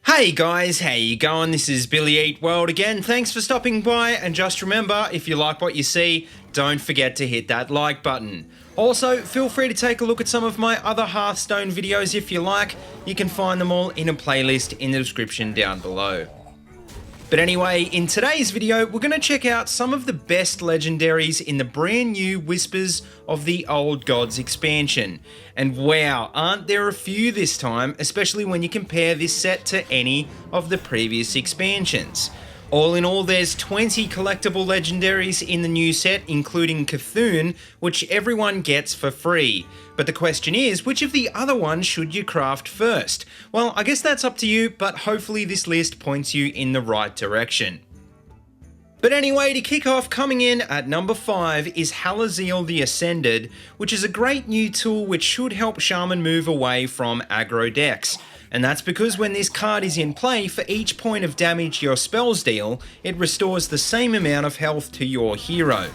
Hey guys, how you going? This is Billyeatworld again. Thanks for stopping by, and just remember, if you like what you see, don't forget to hit that like button. Also, feel free to take a look at some of my other Hearthstone videos if you like. You can find them all in a playlist in the description down below. But anyway, in today's video, we're going to check out some of the best legendaries in the brand new Whispers of the Old Gods expansion. And wow, aren't there a few this time, especially when you compare this set to any of the previous expansions. All in all, there's 20 collectible legendaries in the new set, including Cthulhu, which everyone gets for free. But the question is, which of the other ones should you craft first? Well, I guess that's up to you, but hopefully this list points you in the right direction. But anyway, to kick off, coming in at number 5 is Halaziel the Ascended, which is a great new tool which should help Shaman move away from aggro decks. And that's because when this card is in play, for each point of damage your spells deal, it restores the same amount of health to your hero.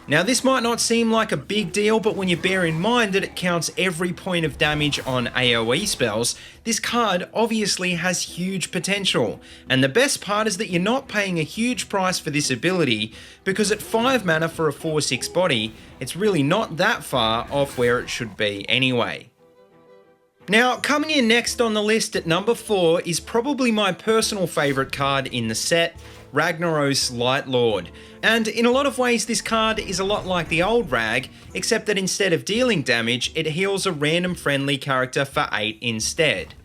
Now this might not seem like a big deal, but when you bear in mind that it counts every point of damage on AoE spells, this card obviously has huge potential. And the best part is that you're not paying a huge price for this ability, because at 5 mana for a 4/6 body, it's really not that far off where it should be anyway. Now, coming in next on the list at number 4 is probably my personal favourite card in the set, Ragnaros Lightlord. And in a lot of ways this card is a lot like the old Rag, except that instead of dealing damage, it heals a random friendly character for 8 instead.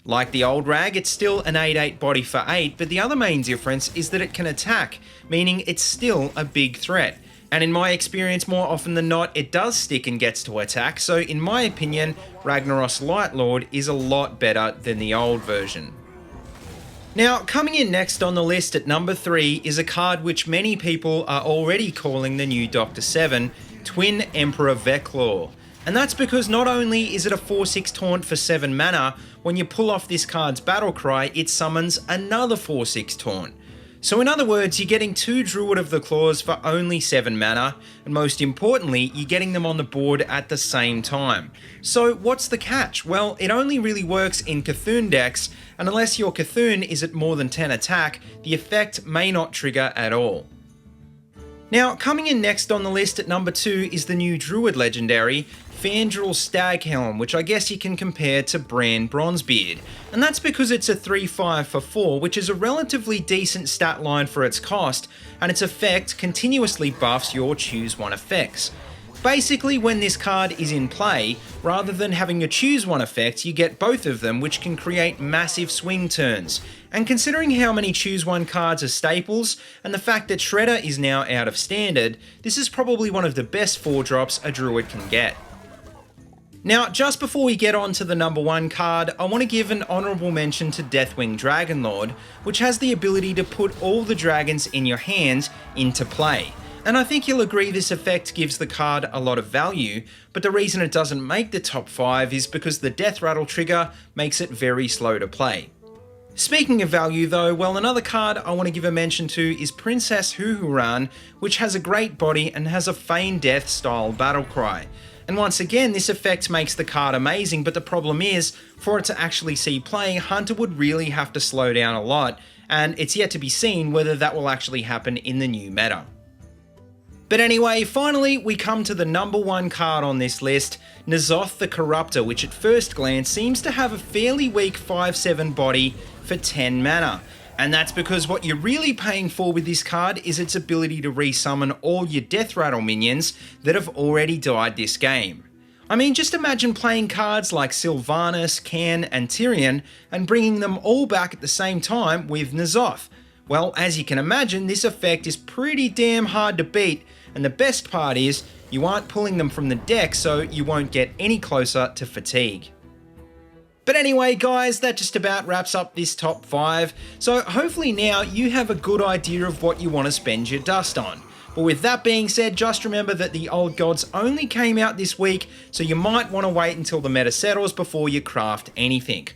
Like the old Rag, it's still an 8/8 body for 8, but the other main difference is that it can attack, meaning it's still a big threat. And in my experience, more often than not, it does stick and gets to attack, so in my opinion, Ragnaros Lightlord is a lot better than the old version. Now, coming in next on the list at number 3 is a card which many people are already calling the new Dr. 7, Twin Emperor Veclaw. And that's because not only is it a 4/6 taunt for 7 mana, when you pull off this card's battle cry, it summons another 4/6 taunt. So in other words, you're getting 2 Druid of the Claws for only 7 mana, and most importantly, you're getting them on the board at the same time. So what's the catch? Well, it only really works in Cthulhu decks, and unless your Cthulhu is at more than 10 attack, the effect may not trigger at all. Now, coming in next on the list at number 2 is the new Druid legendary, Fandral Staghelm, which I guess you can compare to Bran Bronzebeard. And that's because it's a 3/5 for 4, which is a relatively decent stat line for its cost, and its effect continuously buffs your choose one effects. Basically, when this card is in play, rather than having a choose one effect, you get both of them, which can create massive swing turns. And considering how many choose one cards are staples, and the fact that Shredder is now out of standard, this is probably one of the best 4-drops a Druid can get. Now, just before we get on to the number 1 card, I want to give an honourable mention to Deathwing Dragonlord, which has the ability to put all the dragons in your hands into play. And I think you'll agree this effect gives the card a lot of value, but the reason it doesn't make the top 5 is because the Death Rattle trigger makes it very slow to play. Speaking of value though, well, another card I want to give a mention to is Princess Huhuran, which has a great body and has a Feign Death style battle cry. And once again, this effect makes the card amazing, but the problem is, for it to actually see play, Hunter would really have to slow down a lot, and it's yet to be seen whether that will actually happen in the new meta. But anyway, finally, we come to the number 1 card on this list, N'Zoth the Corruptor, which at first glance seems to have a fairly weak 5/7 body for 10 mana. And that's because what you're really paying for with this card is its ability to resummon all your Death Rattle minions that have already died this game. I mean, just imagine playing cards like Sylvanas, Can, and Tyrion, and bringing them all back at the same time with N'Zoth. Well, as you can imagine, this effect is pretty damn hard to beat, and the best part is, you aren't pulling them from the deck, so you won't get any closer to fatigue. But anyway guys, that just about wraps up this top 5, so hopefully now you have a good idea of what you want to spend your dust on. But with that being said, just remember that the Old Gods only came out this week, so you might want to wait until the meta settles before you craft anything.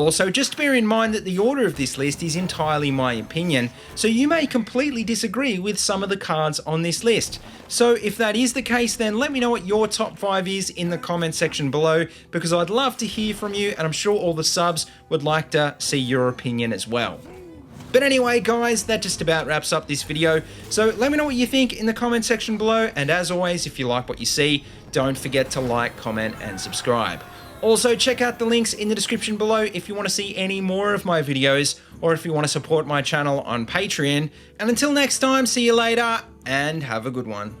Also, just bear in mind that the order of this list is entirely my opinion, so you may completely disagree with some of the cards on this list. So if that is the case, then let me know what your top 5 is in the comment section below, because I'd love to hear from you, and I'm sure all the subs would like to see your opinion as well. But anyway, guys, that just about wraps up this video. So let me know what you think in the comment section below, and as always, if you like what you see, don't forget to like, comment, and subscribe. Also, check out the links in the description below if you want to see any more of my videos, or if you want to support my channel on Patreon. And until next time, see you later, and have a good one.